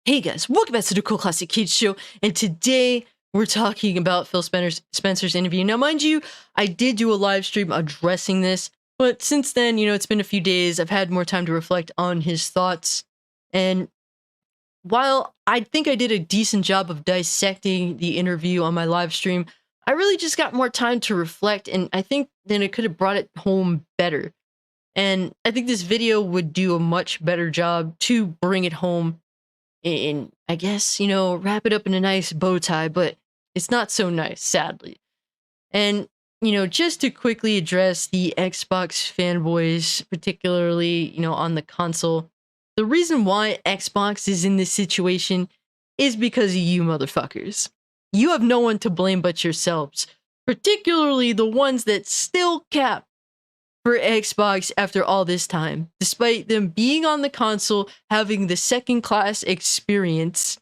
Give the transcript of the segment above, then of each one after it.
Hey guys, welcome back to the Cool Classic Kids Show, and today we're talking about Phil Spencer's interview. Now, mind you, I did do a live stream addressing this, but since then, it's been a few days. I've had more time to reflect on his thoughts, and while I think I did a decent job of dissecting the interview on my live stream, I really just got more time to reflect, and I think then it could have brought it home better. And I think this video would do a much better job to bring it home and I guess, wrap it up in a nice bow tie, but it's not so nice, sadly. And, just to quickly address the Xbox fanboys, particularly, on the console, the reason why Xbox is in this situation is because of you motherfuckers. You have no one to blame but yourselves, particularly the ones that still cap for Xbox after all this time, despite them being on the console, having the second class experience.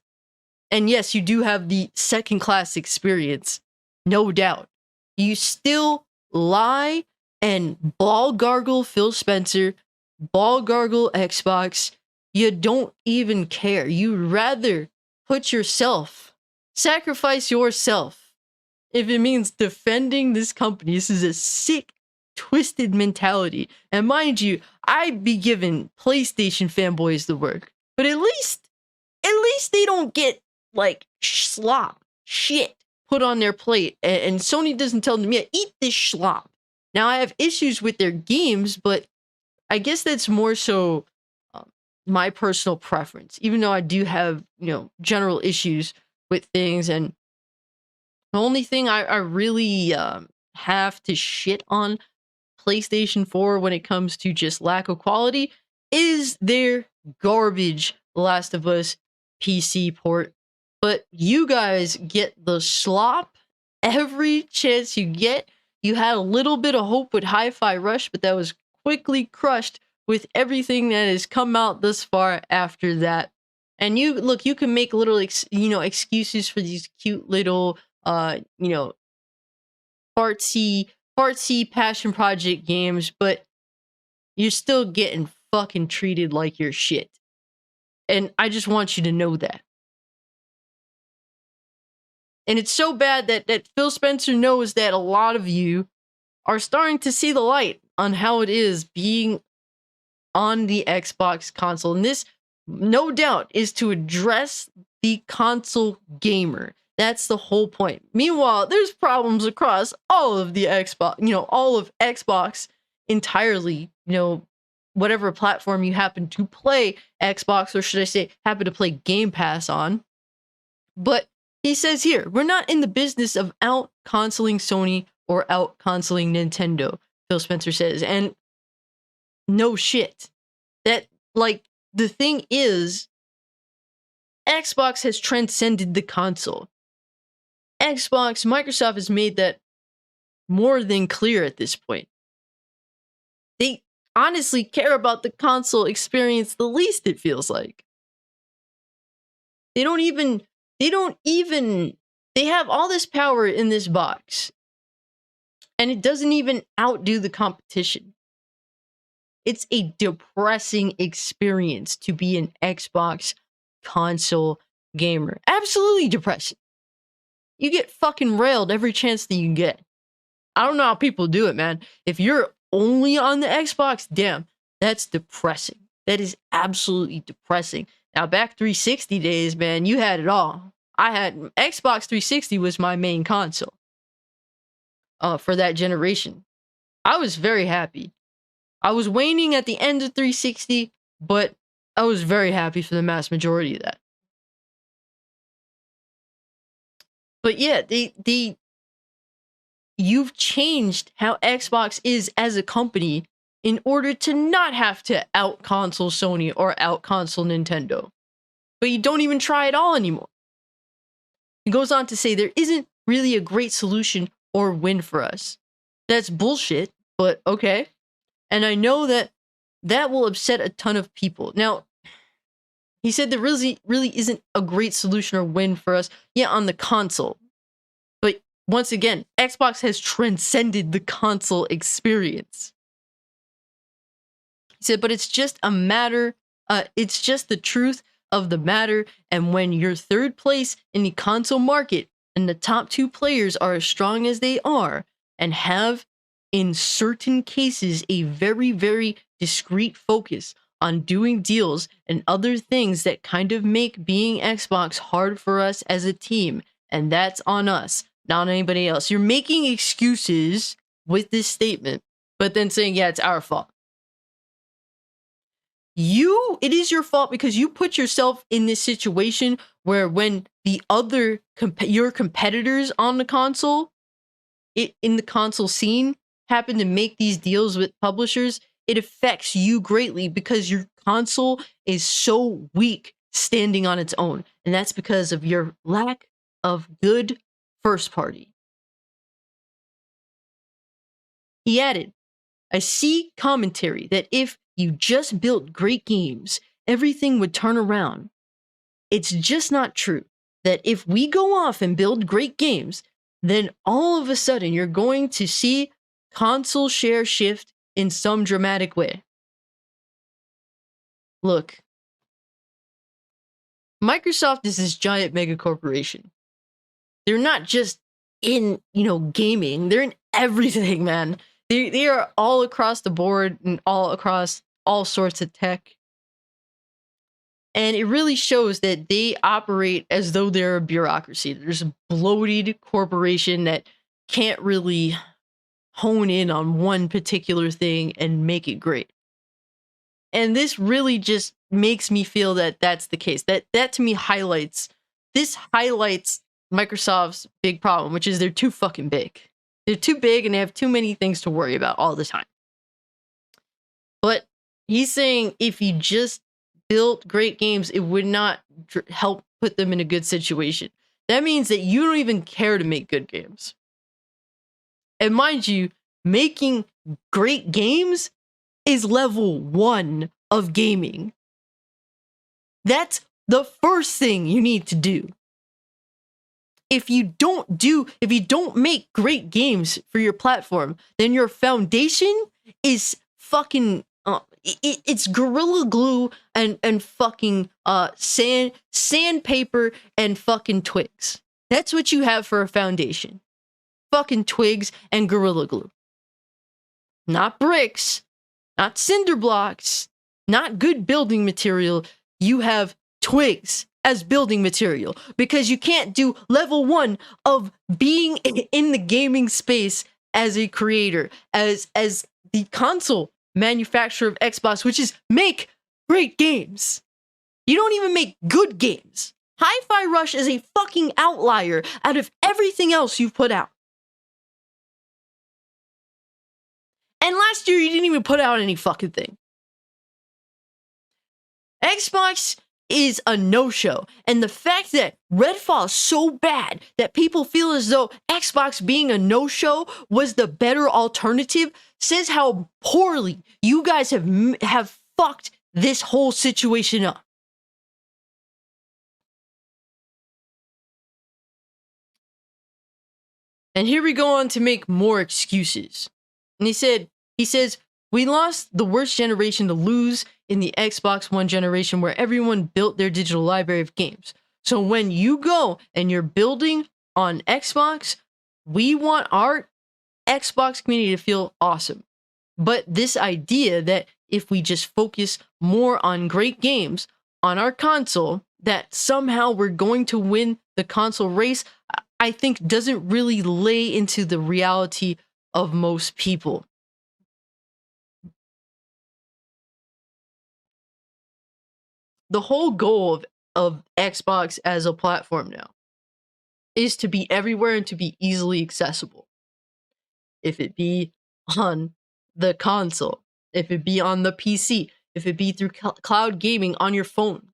And yes, you do have the second class experience, no doubt. You still lie and ball gargle Phil Spencer, ball gargle Xbox. You don't even care. You'd rather put yourself, sacrifice yourself. If it means defending this company, this is a sick, twisted mentality. And mind you, I'd be giving PlayStation fanboys the work, but at least they don't get like slop shit put on their plate, and Sony doesn't tell them, yeah, eat this schlop. Now, I have issues with their games, but I guess that's more so my personal preference, even though I do have general issues with things. And the only thing I really have to shit on PlayStation 4 when it comes to just lack of quality is their garbage Last of Us PC port. But you guys get the slop every chance you get. You had a little bit of hope with Hi-Fi Rush, but that was quickly crushed with everything that has come out thus far after that. And you can make little excuses for these cute little artsy passion project games, but you're still getting fucking treated like your shit. And I just want you to know that. And it's so bad that Phil Spencer knows that a lot of you are starting to see the light on how it is being on the Xbox console. And this, no doubt, is to address the console gamer. That's the whole point. Meanwhile, there's problems across all of the Xbox, all of Xbox entirely, whatever platform you happen to play Xbox, or should I say, happen to play Game Pass on. But he says here, we're not in the business of out-consoling Sony or out-consoling Nintendo, Phil Spencer says. And no shit. That, the thing is, Xbox has transcended the console. Microsoft has made that more than clear at this point. They honestly care about the console experience the least, it feels like. They have all this power in this box, and it doesn't even outdo the competition. It's a depressing experience to be an Xbox console gamer. Absolutely depressing. You get fucking railed every chance that you get. I don't know how people do it, man. If you're only on the Xbox, damn, that's depressing. That is absolutely depressing. Now, back 360 days, man, you had it all. Xbox 360 was my main console for that generation. I was very happy. I was waning at the end of 360, but I was very happy for the mass majority of that. But yeah, you've changed how Xbox is as a company in order to not have to out-console Sony or out-console Nintendo. But you don't even try at all anymore. He goes on to say there isn't really a great solution or win for us. That's bullshit, but okay. And I know that will upset a ton of people. Now, he said there really isn't a great solution or win for us, on the console. But once again, Xbox has transcended the console experience. He said, but it's just a matter, it's just the truth of the matter. And when you're third place in the console market and the top 2 players are as strong as they are and have, in certain cases, a very, very discreet focus on doing deals and other things that kind of make being Xbox hard for us as a team. And that's on us, not on anybody else. You're making excuses with this statement, but then saying, yeah, it's our fault. It is your fault because you put yourself in this situation where when the other, your competitors on the console, in the console scene, happen to make these deals with publishers, it affects you greatly because your console is so weak standing on its own. And that's because of your lack of good first party. He added, I see commentary that if you just built great games, everything would turn around. It's just not true that if we go off and build great games, then all of a sudden you're going to see console share shift in some dramatic way. Look, Microsoft is this giant mega corporation. They're not just in, gaming. They're in everything, man. They are all across the board and all across all sorts of tech. And it really shows that they operate as though they're a bureaucracy. There's a bloated corporation that can't really hone in on one particular thing and make it great. And this really just makes me feel that that's the case. That to me highlights Microsoft's big problem, which is they're too fucking big. They're too big and they have too many things to worry about all the time. But he's saying if you just built great games, it would not help put them in a good situation. That means that you don't even care to make good games. And mind you, making great games is level 1 of gaming. That's the first thing you need to do. If you don't make great games for your platform, then your foundation is fucking it's Gorilla Glue and fucking sandpaper and fucking twigs. That's what you have for a foundation. Fucking twigs and Gorilla Glue. Not bricks, not cinder blocks, not good building material. You have twigs as building material because you can't do level 1 of being in the gaming space as a creator, as the console manufacturer of Xbox, which is make great games. You don't even make good games. Hi-Fi Rush is a fucking outlier out of everything else you've put out. And last year you didn't even put out any fucking thing. Xbox is a no-show. And the fact that Redfall is so bad that people feel as though Xbox being a no-show was the better alternative says how poorly you guys have fucked this whole situation up. And here we go on to make more excuses. And he says, we lost the worst generation to lose in the Xbox One generation where everyone built their digital library of games. So when you go and you're building on Xbox, we want our Xbox community to feel awesome. But this idea that if we just focus more on great games on our console, that somehow we're going to win the console race, I think doesn't really lay into the reality of most people. The whole goal of Xbox as a platform now is to be everywhere and to be easily accessible. If it be on the console, if it be on the PC, if it be through cloud gaming on your phone.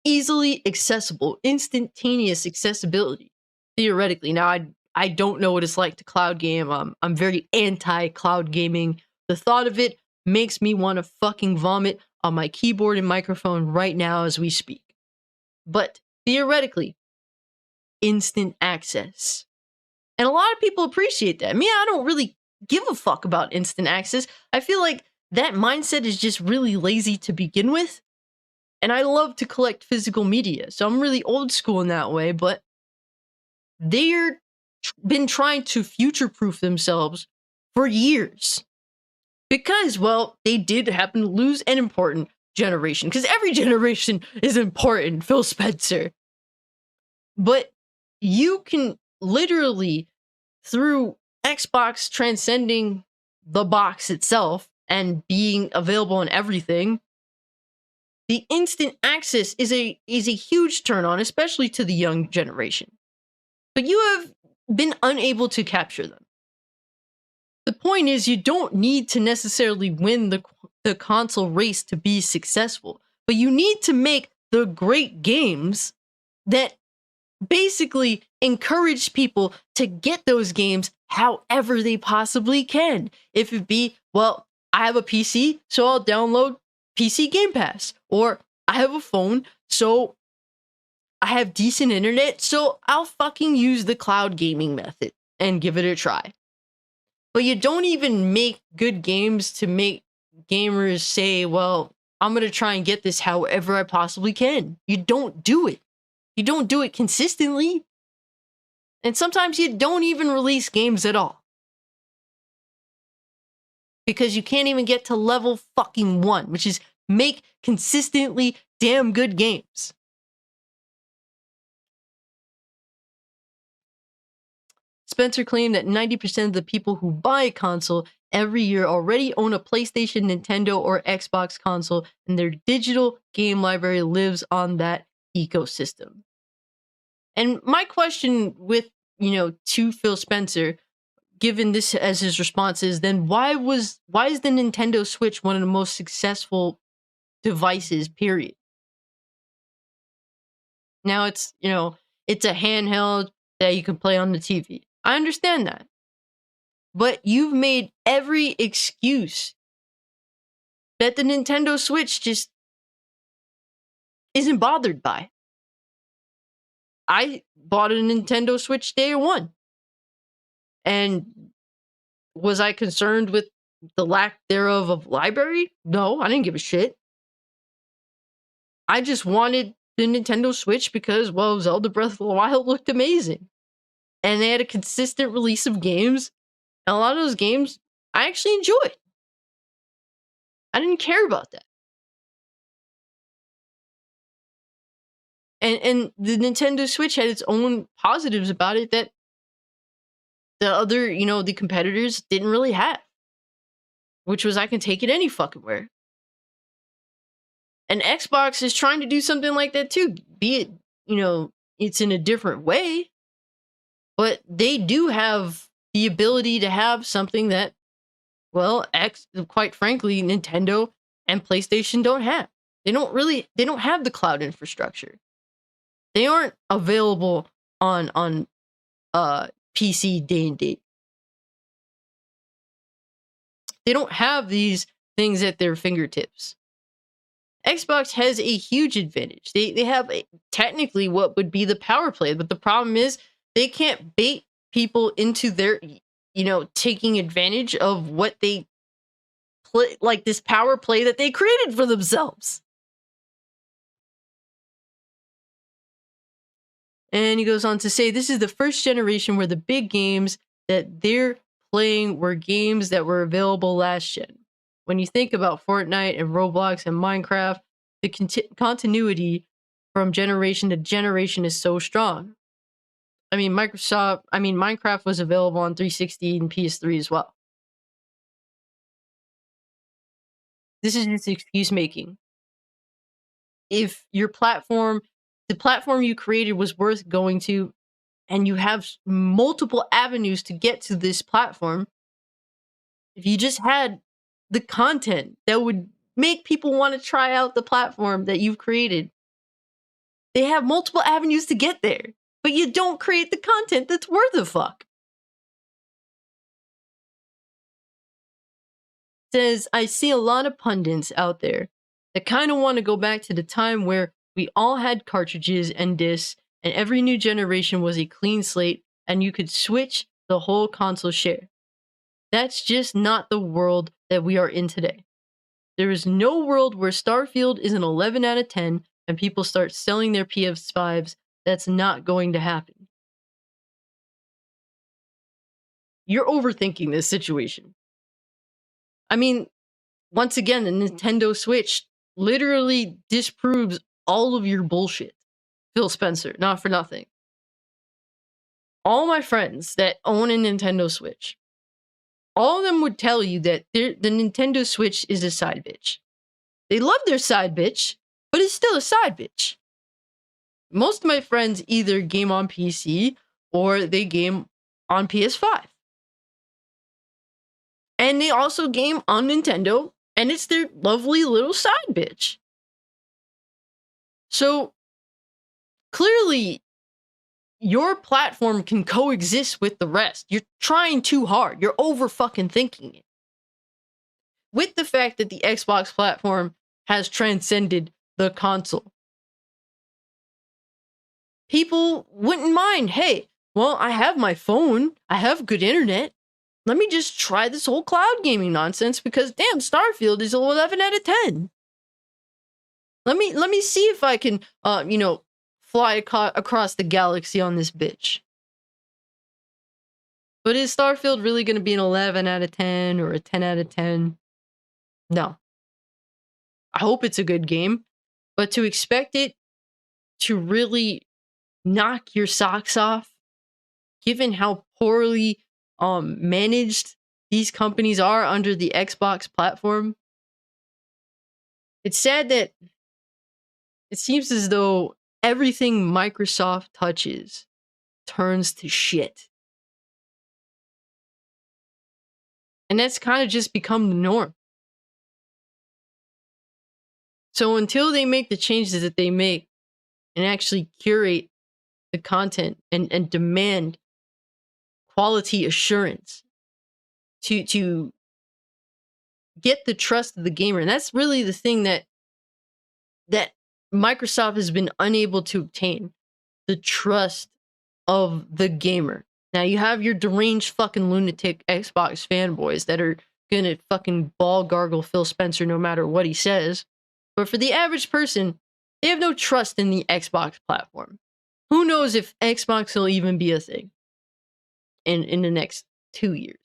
Easily accessible, instantaneous accessibility, theoretically. Now, I don't know what it's like to cloud game. I'm very anti-cloud gaming. The thought of it makes me want to fucking vomit on my keyboard and microphone right now as we speak. But theoretically, instant access. And a lot of people appreciate that. Me, I don't really give a fuck about instant access. I feel like that mindset is just really lazy to begin with. And I love to collect physical media. So I'm really old school in that way, but they're been trying to future proof themselves for years because, well, they did happen to lose an important generation because every generation is important, Phil Spencer. But you can literally, through Xbox transcending the box itself and being available on everything, the instant access is a huge turn on, especially to the young generation. But you have been unable to capture them. The point is, you don't need to necessarily win the console race to be successful, but you need to make the great games that basically encourage people to get those games however they possibly can. If it be, well, I have a PC, so I'll download PC Game Pass, or I have a phone, so I have decent internet, so I'll fucking use the cloud gaming method and give it a try. But you don't even make good games to make gamers say, well, I'm going to try and get this however I possibly can. You don't do it. You don't do it consistently. And sometimes you don't even release games at all. Because you can't even get to level fucking 1, which is make consistently damn good games. Spencer claimed that 90% of the people who buy a console every year already own a PlayStation, Nintendo, or Xbox console, and their digital game library lives on that ecosystem. And my question with, to Phil Spencer, given this as his response, is then why is the Nintendo Switch one of the most successful devices, period? Now it's a handheld that you can play on the TV. I understand that. But you've made every excuse that the Nintendo Switch just isn't bothered by. I bought a Nintendo Switch day one. And was I concerned with the lack thereof of library? No, I didn't give a shit. I just wanted the Nintendo Switch because, well, Zelda Breath of the Wild looked amazing. And they had a consistent release of games. And a lot of those games I actually enjoyed. I didn't care about that. And the Nintendo Switch had its own positives about it that the other, the competitors didn't really have. Which was I can take it any fucking where. And Xbox is trying to do something like that too. Be it, it's in a different way. But they do have the ability to have something that, well, quite frankly, Nintendo and PlayStation don't have. They don't have the cloud infrastructure. They aren't available on PC day and date. They don't have these things at their fingertips. Xbox has a huge advantage. They have technically what would be the power play, but the problem is they can't bait people into their, taking advantage of what they play, like this power play that they created for themselves. And he goes on to say, this is the first generation where the big games that they're playing were games that were available last gen. When you think about Fortnite and Roblox and Minecraft, the continuity from generation to generation is so strong. I mean, Minecraft was available on 360 and PS3 as well. This is just excuse making. If your platform, the platform you created was worth going to, and you have multiple avenues to get to this platform, if you just had the content that would make people want to try out the platform that you've created, they have multiple avenues to get there, but you don't create the content that's worth a fuck. Says, I see a lot of pundits out there that kind of want to go back to the time where we all had cartridges and discs, and every new generation was a clean slate, and you could switch the whole console share. That's just not the world that we are in today. There is no world where Starfield is an 11 out of 10 and people start selling their PS5s. That's not going to happen. You're overthinking this situation. I mean, once again, the Nintendo Switch literally disproves all of your bullshit. Phil Spencer, not for nothing. All my friends that own a Nintendo Switch, all of them would tell you that the Nintendo Switch is a side bitch. They love their side bitch, but it's still a side bitch. Most of my friends either game on PC or they game on PS5. And they also game on Nintendo, and it's their lovely little side bitch. So, clearly, your platform can coexist with the rest. You're trying too hard. You're over fucking thinking it. With the fact that the Xbox platform has transcended the console. People wouldn't mind, hey, well, I have my phone. I have good internet. Let me just try this whole cloud gaming nonsense because damn, Starfield is an 11 out of 10. Let me see if I can, fly across the galaxy on this bitch. But is Starfield really going to be an 11 out of 10 or a 10 out of 10? No. I hope it's a good game, but to expect it to really knock your socks off, given how poorly managed these companies are under the Xbox platform, it's sad that it seems as though everything Microsoft touches turns to shit. And that's kind of just become the norm. So until they make the changes that they make and actually curate the content and demand quality assurance to get the trust of the gamer, and that's really the thing that Microsoft has been unable to obtain, the trust of the gamer. Now you have your deranged fucking lunatic Xbox fanboys that are gonna fucking ball gargle Phil Spencer no matter what he says. But for the average person, they have no trust in the Xbox platform. Who knows if Xbox will even be a thing in the next 2 years.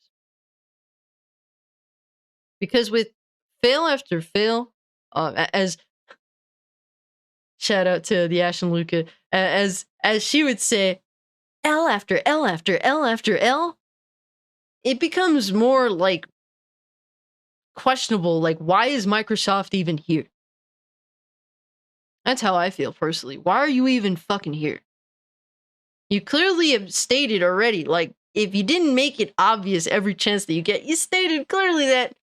Because with fail after fail, as shout out to the Ashen Luca, as she would say, L after L after L after L, it becomes more like questionable. Like, why is Microsoft even here? That's how I feel personally. Why are you even fucking here? You clearly have stated already, like, if you didn't make it obvious every chance that you get, you stated clearly that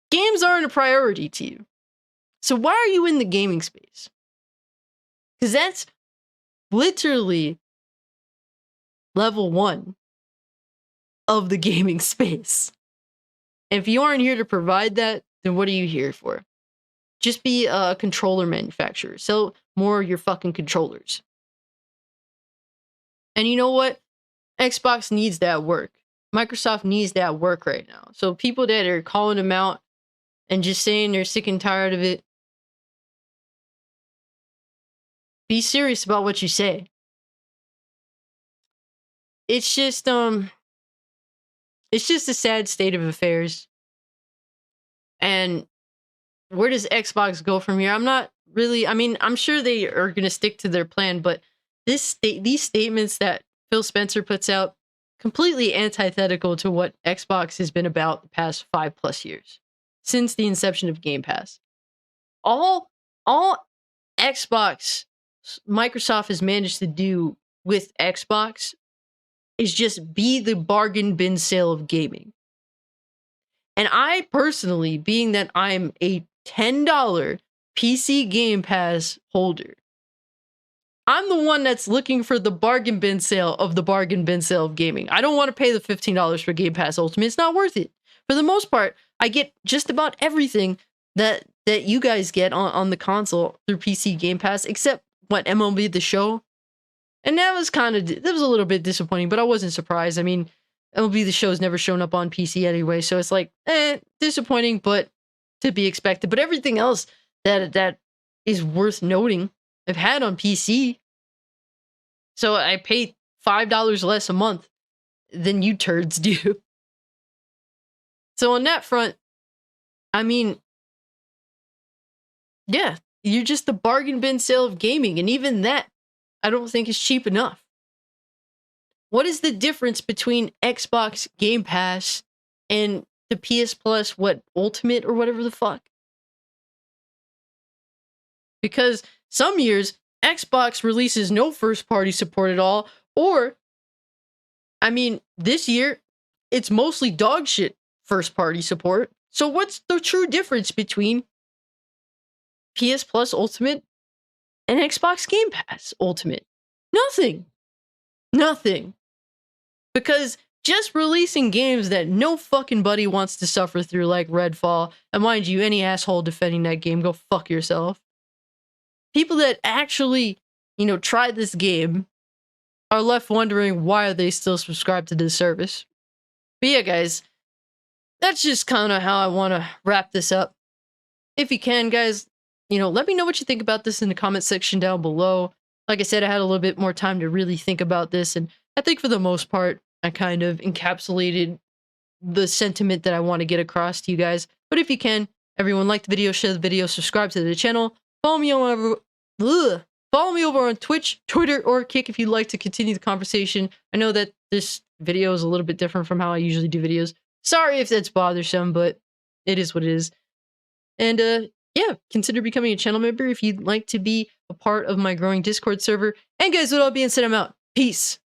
games aren't a priority to you. So why are you in the gaming space? Because that's literally level 1 of the gaming space. And if you aren't here to provide that, then what are you here for? Just be a controller manufacturer. Sell more of your fucking controllers. And you know what? Xbox needs that work. Microsoft needs that work right now. So people that are calling them out and just saying they're sick and tired of it, be serious about what you say. It's just a sad state of affairs. And where does Xbox go from here? I'm not really, I mean, I'm sure they are going to stick to their plan, but these statements that Phil Spencer puts out, completely antithetical to what Xbox has been about the past 5+ years, since the inception of Game Pass. All Xbox, Microsoft has managed to do with Xbox is just be the bargain bin sale of gaming. And I personally, being that I'm a $10 PC Game Pass holder, I'm the one that's looking for the bargain bin sale of the bargain bin sale of gaming. I don't want to pay the $15 for Game Pass Ultimate. It's not worth it. For the most part, I get just about everything that you guys get on the console through PC Game Pass, except what, MLB The Show? And that was a little bit disappointing, but I wasn't surprised. I mean, MLB The Show's never shown up on PC anyway, so it's like, disappointing, but to be expected. But everything else that is worth noting, I've had on PC. So I pay $5 less a month than you turds do. So on that front, I mean, yeah, you're just the bargain bin sale of gaming. And even that, I don't think is cheap enough. What is the difference between Xbox Game Pass and the PS Plus, Ultimate or whatever the fuck? Because some years, Xbox releases no first-party support at all, or, I mean, this year, it's mostly dog shit first-party support. So what's the true difference between PS Plus Ultimate and Xbox Game Pass Ultimate? Nothing. Nothing. Because just releasing games that no fucking buddy wants to suffer through, like Redfall, and mind you, any asshole defending that game, go fuck yourself. People that actually, tried this game are left wondering why are they still subscribed to this service. But yeah, guys, that's just kind of how I want to wrap this up. If you can, guys, let me know what you think about this in the comment section down below. Like I said, I had a little bit more time to really think about this, and I think for the most part, I kind of encapsulated the sentiment that I want to get across to you guys. But if you can, everyone, like the video, share the video, subscribe to the channel, follow me over on Twitch, Twitter, or Kick if you'd like to continue the conversation. I know that this video is a little bit different from how I usually do videos. Sorry if that's bothersome, but it is what it is. And yeah, consider becoming a channel member if you'd like to be a part of my growing Discord server. And guys, with all being said, I'm out. Peace.